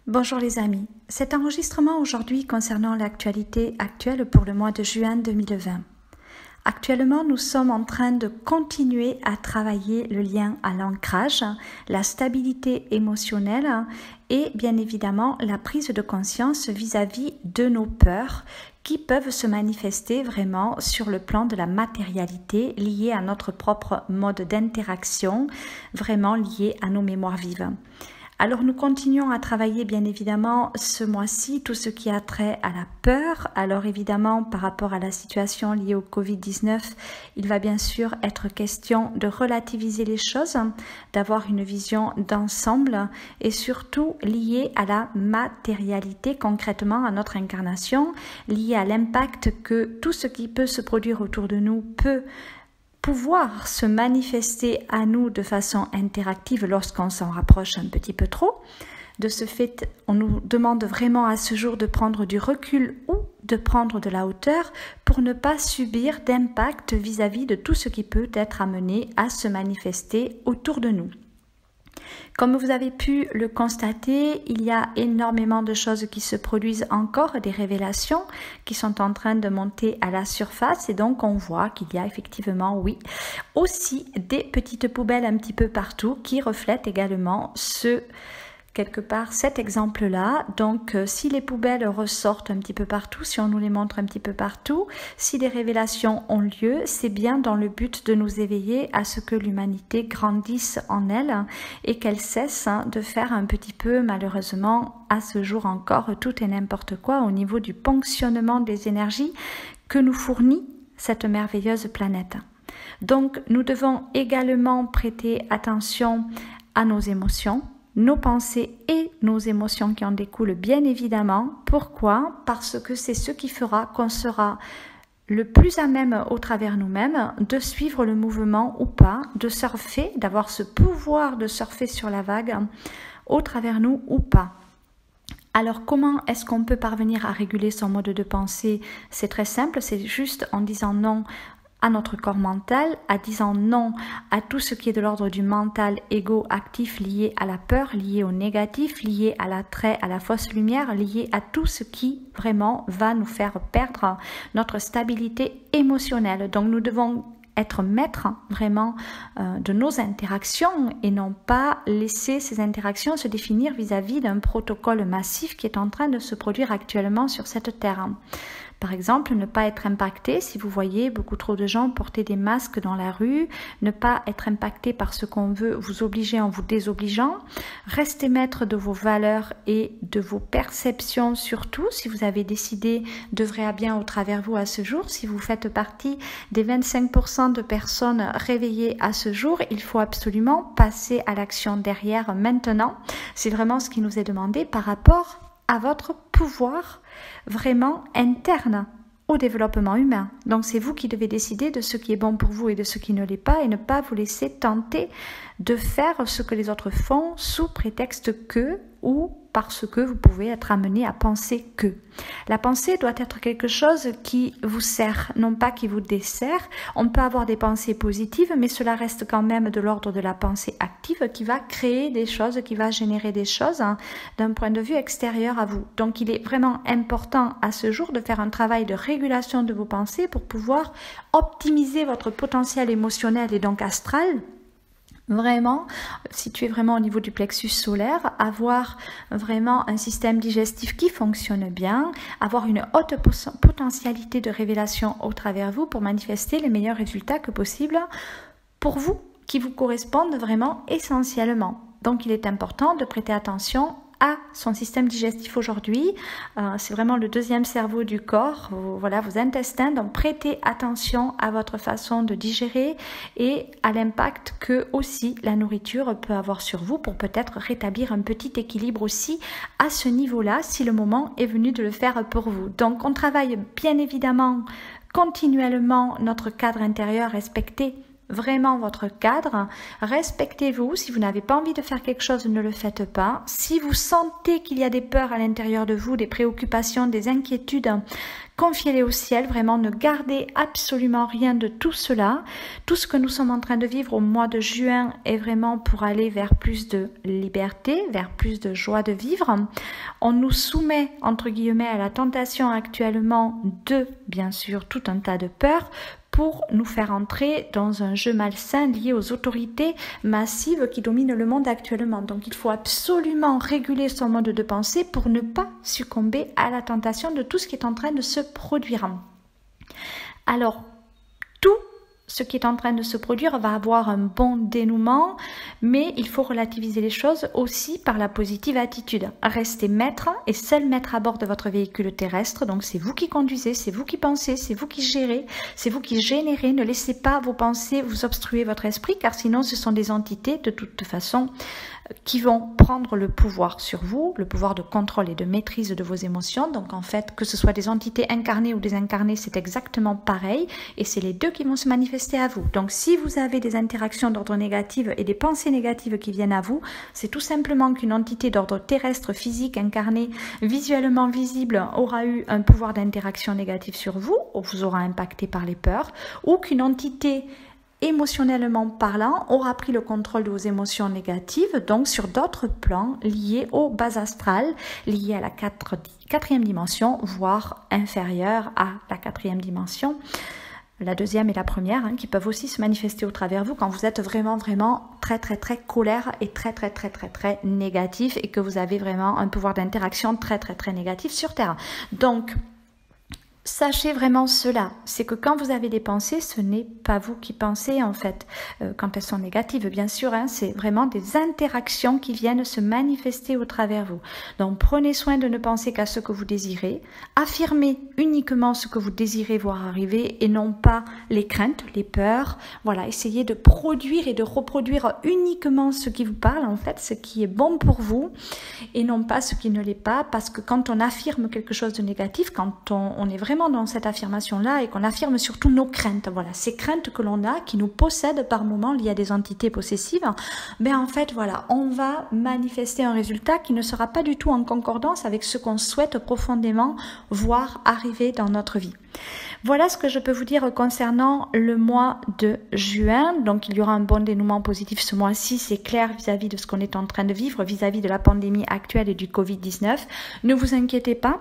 Bonjour les amis, cet enregistrement aujourd'hui concernant l'actualité actuelle pour le mois de juin 2020. Actuellement, nous sommes en train de continuer à travailler le lien à l'ancrage, la stabilité émotionnelle et bien évidemment la prise de conscience vis-à-vis de nos peurs qui peuvent se manifester vraiment sur le plan de la matérialité liée à notre propre mode d'interaction, vraiment lié à nos mémoires vives. Alors nous continuons à travailler bien évidemment ce mois-ci tout ce qui a trait à la peur. Alors évidemment par rapport à la situation liée au Covid-19, il va bien sûr être question de relativiser les choses, d'avoir une vision d'ensemble et surtout liée à la matérialité, concrètement à notre incarnation, liée à l'impact que tout ce qui peut se produire autour de nous peut pouvoir se manifester à nous de façon interactive lorsqu'on s'en rapproche un petit peu trop. De ce fait, on nous demande vraiment à ce jour de prendre du recul ou de prendre de la hauteur pour ne pas subir d'impact vis-à-vis de tout ce qui peut être amené à se manifester autour de nous. Comme vous avez pu le constater, il y a énormément de choses qui se produisent encore, des révélations qui sont en train de monter à la surface et donc on voit qu'il y a effectivement, oui, aussi des petites poubelles un petit peu partout qui reflètent également quelque part cet exemple-là. Donc si les poubelles ressortent un petit peu partout, si on nous les montre un petit peu partout, si des révélations ont lieu, c'est bien dans le but de nous éveiller à ce que l'humanité grandisse en elle et qu'elle cesse de faire un petit peu, malheureusement, à ce jour encore, tout et n'importe quoi au niveau du ponctionnement des énergies que nous fournit cette merveilleuse planète. Donc nous devons également prêter attention à nos émotions, nos pensées et nos émotions qui en découlent bien évidemment. Pourquoi ? Parce que c'est ce qui fera qu'on sera le plus à même au travers nous-mêmes de suivre le mouvement ou pas, de surfer, d'avoir ce pouvoir de surfer sur la vague au travers nous ou pas. Alors comment est-ce qu'on peut parvenir à réguler son mode de pensée ? C'est très simple, c'est juste en disant non à notre corps mental, en disant non à tout ce qui est de l'ordre du mental égo-actif lié à la peur, lié au négatif, lié à l'attrait, à la fausse lumière, lié à tout ce qui vraiment va nous faire perdre notre stabilité émotionnelle. Donc nous devons être maîtres vraiment de nos interactions et non pas laisser ces interactions se définir vis-à-vis d'un protocole massif qui est en train de se produire actuellement sur cette terre. Par exemple, ne pas être impacté si vous voyez beaucoup trop de gens porter des masques dans la rue, ne pas être impacté par ce qu'on veut vous obliger en vous désobligeant, restez maître de vos valeurs et de vos perceptions surtout, si vous avez décidé d'œuvrer à bien au travers vous à ce jour, si vous faites partie des 25% de personnes réveillées à ce jour, il faut absolument passer à l'action derrière maintenant. C'est vraiment ce qui nous est demandé par rapport à votre pouvoir vraiment interne au développement humain. Donc c'est vous qui devez décider de ce qui est bon pour vous et de ce qui ne l'est pas et ne pas vous laisser tenter de faire ce que les autres font sous prétexte que ou parce que vous pouvez être amené à penser que. La pensée doit être quelque chose qui vous sert, non pas qui vous dessert. On peut avoir des pensées positives, mais cela reste quand même de l'ordre de la pensée active qui va créer des choses, qui va générer des choses d'un point de vue extérieur à vous. Donc il est vraiment important à ce jour de faire un travail de régulation de vos pensées pour pouvoir optimiser votre potentiel émotionnel et donc astral. Vraiment, situé vraiment au niveau du plexus solaire, avoir vraiment un système digestif qui fonctionne bien, avoir une haute potentialité de révélation au travers vous pour manifester les meilleurs résultats que possible pour vous, qui vous correspondent vraiment essentiellement. Donc il est important de prêter attention à son système digestif aujourd'hui. C'est vraiment le deuxième cerveau du corps, voilà, vos intestins. Donc prêtez attention à votre façon de digérer et à l'impact que aussi la nourriture peut avoir sur vous pour peut-être rétablir un petit équilibre aussi à ce niveau-là si le moment est venu de le faire pour vous. Donc on travaille bien évidemment continuellement notre cadre intérieur, respecter vraiment votre cadre, respectez-vous. Si vous n'avez pas envie de faire quelque chose, ne le faites pas. Si vous sentez qu'il y a des peurs à l'intérieur de vous, des préoccupations, des inquiétudes, confiez-les au ciel, vraiment ne gardez absolument rien de tout cela. Tout ce que nous sommes en train de vivre au mois de juin est vraiment pour aller vers plus de liberté, vers plus de joie de vivre. On nous soumet, entre guillemets, à la tentation actuellement de, bien sûr, tout un tas de peurs, pour nous faire entrer dans un jeu malsain lié aux autorités massives qui dominent le monde actuellement. Donc il faut absolument réguler son mode de pensée pour ne pas succomber à la tentation de tout ce qui est en train de se produire. Alors, tout ce qui est en train de se produire va avoir un bon dénouement, mais il faut relativiser les choses aussi par la positive attitude. Restez maître et seul maître à bord de votre véhicule terrestre, donc c'est vous qui conduisez, c'est vous qui pensez, c'est vous qui gérez, c'est vous qui générez. Ne laissez pas vos pensées vous obstruer votre esprit, car sinon ce sont des entités de toute façon qui vont prendre le pouvoir sur vous, le pouvoir de contrôle et de maîtrise de vos émotions. Donc en fait, que ce soit des entités incarnées ou désincarnées, c'est exactement pareil, et c'est les deux qui vont se manifester à vous. Donc si vous avez des interactions d'ordre négatif et des pensées négatives qui viennent à vous, c'est tout simplement qu'une entité d'ordre terrestre, physique, incarnée, visuellement visible, aura eu un pouvoir d'interaction négatif sur vous, ou vous aura impacté par les peurs, ou qu'une entité émotionnellement parlant, aura pris le contrôle de vos émotions négatives, donc sur d'autres plans liés au bas astral, liés à la quatrième dimension, voire inférieure à la quatrième dimension, la deuxième et la première, qui peuvent aussi se manifester au travers de vous quand vous êtes vraiment très colère et très négatif, et que vous avez vraiment un pouvoir d'interaction très négatif sur Terre. Donc, sachez vraiment cela, c'est que quand vous avez des pensées, ce n'est pas vous qui pensez en fait, quand elles sont négatives bien sûr, c'est vraiment des interactions qui viennent se manifester au travers de vous. Donc prenez soin de ne penser qu'à ce que vous désirez, affirmez uniquement ce que vous désirez voir arriver et non pas les craintes, les peurs. Voilà, essayez de produire et de reproduire uniquement ce qui vous parle en fait, ce qui est bon pour vous et non pas ce qui ne l'est pas, parce que quand on affirme quelque chose de négatif, quand on est vraiment dans cette affirmation-là et qu'on affirme surtout nos craintes, voilà, ces craintes que l'on a, qui nous possèdent par moments liées à des entités possessives, ben en fait, voilà, on va manifester un résultat qui ne sera pas du tout en concordance avec ce qu'on souhaite profondément voir arriver dans notre vie. Voilà ce que je peux vous dire concernant le mois de juin. Donc il y aura un bon dénouement positif ce mois-ci, c'est clair vis-à-vis de ce qu'on est en train de vivre, vis-à-vis de la pandémie actuelle et du Covid-19. Ne vous inquiétez pas.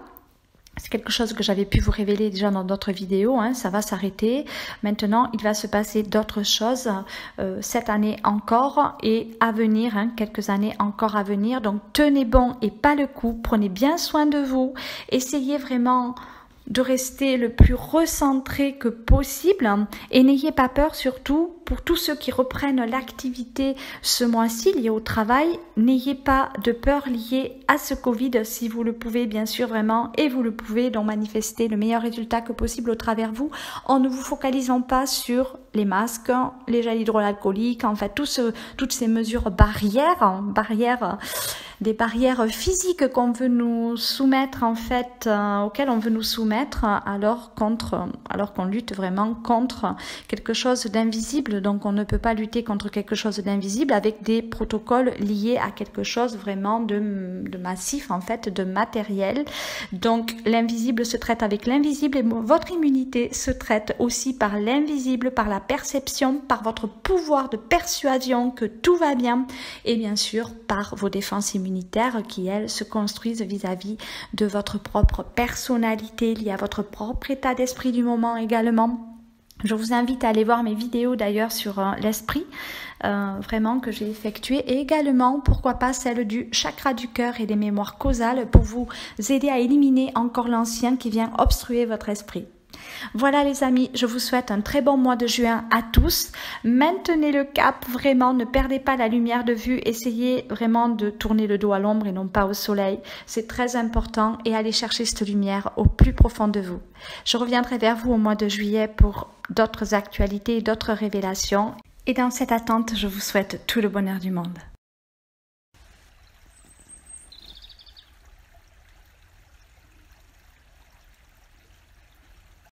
C'est quelque chose que j'avais pu vous révéler déjà dans d'autres vidéos, ça va s'arrêter. Maintenant, il va se passer d'autres choses cette année encore et à venir, quelques années encore à venir. Donc tenez bon et pas le coup, prenez bien soin de vous, essayez vraiment de rester le plus recentré que possible et n'ayez pas peur surtout pour tous ceux qui reprennent l'activité ce mois-ci liée au travail, n'ayez pas de peur liée à ce Covid si vous le pouvez bien sûr vraiment, et vous le pouvez donc manifester le meilleur résultat que possible au travers de vous en ne vous focalisant pas sur les masques, les gels hydroalcooliques, en fait toutes ces mesures barrières, des barrières physiques qu'on veut nous soumettre en fait, auxquelles on veut nous soumettre alors qu'on lutte vraiment contre quelque chose d'invisible. Donc on ne peut pas lutter contre quelque chose d'invisible avec des protocoles liés à quelque chose vraiment de massif en fait, de matériel. Donc l'invisible se traite avec l'invisible et votre immunité se traite aussi par l'invisible, par la perception, par votre pouvoir de persuasion que tout va bien et bien sûr par vos défenses immunitaires qui elles se construisent vis-à-vis de votre propre personnalité, liée à votre propre état d'esprit du moment également. Je vous invite à aller voir mes vidéos d'ailleurs sur l'esprit, vraiment que j'ai effectuées, et également, pourquoi pas, celle du chakra du cœur et des mémoires causales pour vous aider à éliminer encore l'ancien qui vient obstruer votre esprit. Voilà les amis, je vous souhaite un très bon mois de juin à tous. Maintenez le cap, vraiment, ne perdez pas la lumière de vue. Essayez vraiment de tourner le dos à l'ombre et non pas au soleil. C'est très important et allez chercher cette lumière au plus profond de vous. Je reviendrai vers vous au mois de juillet pour d'autres actualités et d'autres révélations. Et dans cette attente, je vous souhaite tout le bonheur du monde.